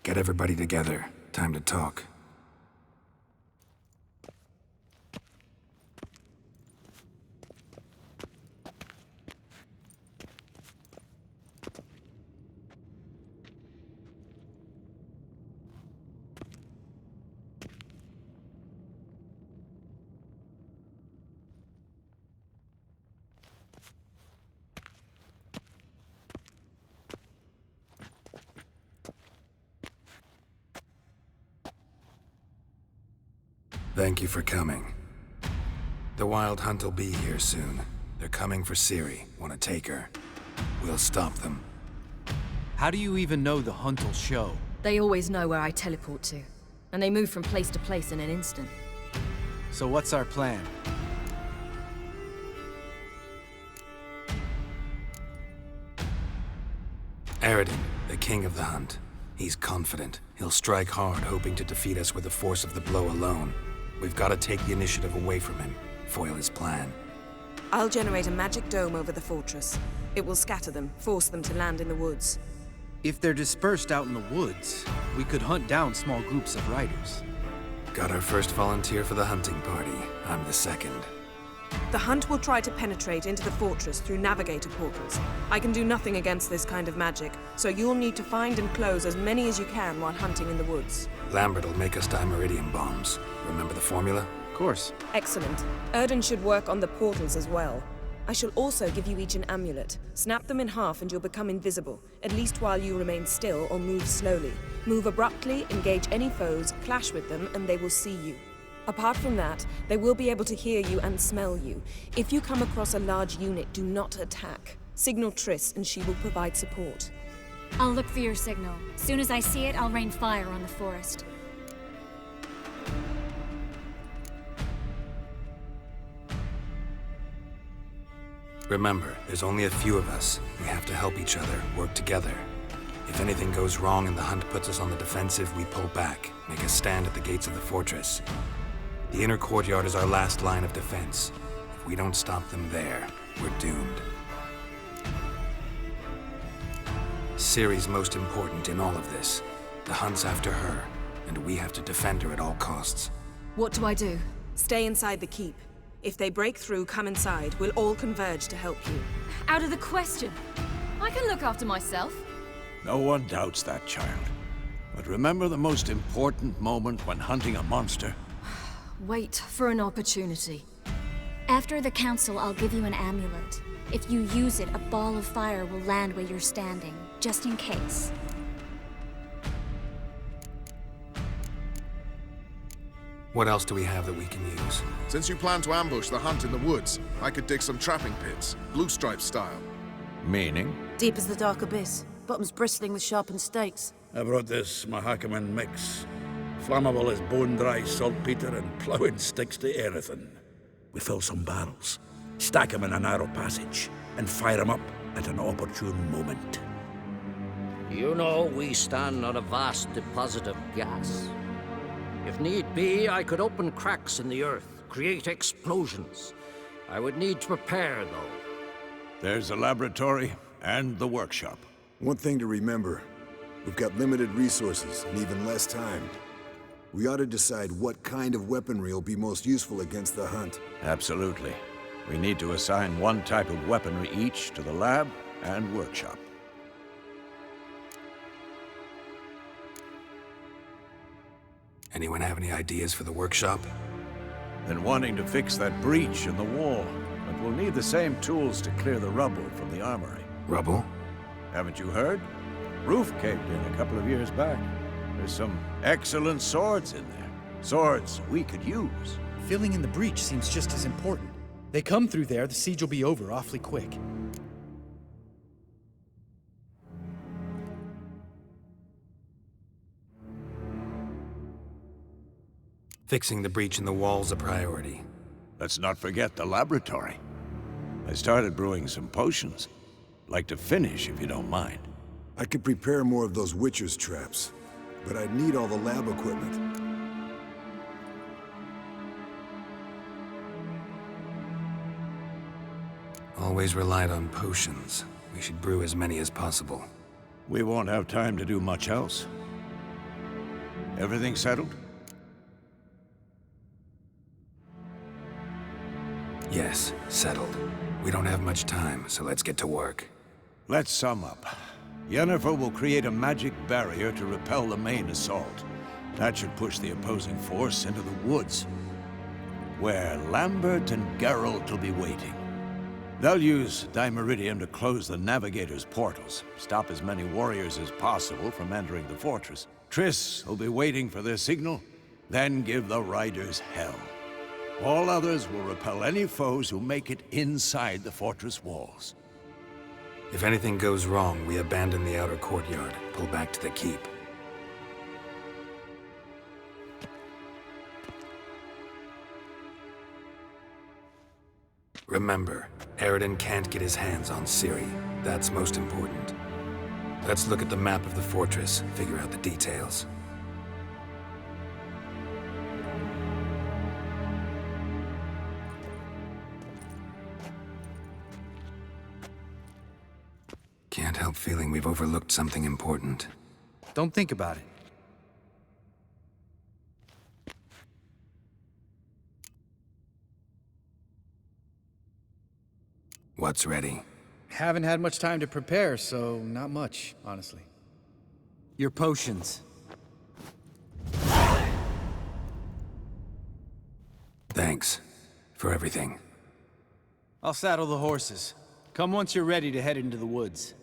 Get everybody together. Time to talk. Thank you for coming. The Wild Hunt will be here soon. They're coming for Ciri. Want to take her? We'll stop them. How do you even know the Hunt will show? They always know where I teleport to. And they move from place to place in an instant. So what's our plan? Aradin, the king of the Hunt. He's confident. He'll strike hard, hoping to defeat us with the force of the blow alone. We've got to take the initiative away from him, foil his plan. I'll generate a magic dome over the fortress. It will scatter them, force them to land in the woods. If they're dispersed out in the woods, we could hunt down small groups of riders. Got our first volunteer for the hunting party. I'm the second. The Hunt will try to penetrate into the fortress through navigator portals. I can do nothing against this kind of magic, so you'll need to find and close as many as you can while hunting in the woods. Lambert will make us dimeridium bombs. Remember the formula? Of course. Excellent. Erden should work on the portals as well. I shall also give you each an amulet. Snap them in half and you'll become invisible, at least while you remain still or move slowly. Move abruptly, engage any foes, clash with them, and they will see you. Apart from that, they will be able to hear you and smell you. If you come across a large unit, do not attack. Signal Triss and she will provide support. I'll look for your signal. Soon as I see it, I'll rain fire on the forest. Remember, there's only a few of us. We have to help each other, work together. If anything goes wrong and the Hunt puts us on the defensive, we pull back, make a stand at the gates of the fortress. The inner courtyard is our last line of defense. If we don't stop them there, we're doomed. Ciri's most important in all of this. The Hunt's after her, and we have to defend her at all costs. What do I do? Stay inside the keep. If they break through, come inside. We'll all converge to help you. Out of the question. I can look after myself. No one doubts that, child. But remember the most important moment when hunting a monster? Wait for an opportunity. After the council, I'll give you an amulet. If you use it, a ball of fire will land where you're standing, just in case. What else do we have that we can use? Since you plan to ambush the Hunt in the woods, I could dig some trapping pits, blue stripe style. Meaning? Deep as the dark abyss, bottoms bristling with sharpened stakes. I brought this Mahakaman mix. Flammable as bone-dry saltpeter and ploughing sticks to Erethan. We fill some barrels, stack them in a narrow passage, and fire them up at an opportune moment. You know, we stand on a vast deposit of gas. If need be, I could open cracks in the earth, create explosions. I would need to prepare, though. There's the laboratory and the workshop. One thing to remember, we've got limited resources and even less time. We ought to decide what kind of weaponry will be most useful against the Hunt. Absolutely. We need to assign one type of weaponry each to the lab and workshop. Anyone have any ideas for the workshop? Been wanting to fix that breach in the wall, but we'll need the same tools to clear the rubble from the armory. Rubble? Haven't you heard? Roof caved in a couple of years back. There's some excellent swords in there. Swords we could use. Filling in the breach seems just as important. They come through there, the siege will be over awfully quick. Fixing the breach in the wall's a priority. Let's not forget the laboratory. I started brewing some potions. Like to finish, if you don't mind. I could prepare more of those Witcher's traps, but I'd need all the lab equipment. Always relied on potions. We should brew as many as possible. We won't have time to do much else. Everything settled? Yes, settled. We don't have much time, so let's get to work. Let's sum up. Yennefer will create a magic barrier to repel the main assault. That should push the opposing force into the woods, where Lambert and Geralt will be waiting. They'll use Dimeridium to close the Navigator's portals, stop as many warriors as possible from entering the fortress. Triss will be waiting for their signal, then give the Riders hell. All others will repel any foes who make it inside the fortress walls. If anything goes wrong, we abandon the outer courtyard, pull back to the keep. Remember, Aroden can't get his hands on Ciri. That's most important. Let's look at the map of the fortress, figure out the details. Can't help feeling we've overlooked something important. Don't think about it. What's ready? Haven't had much time to prepare, so not much, honestly. Your potions. Thanks for everything. I'll saddle the horses. Come once you're ready to head into the woods.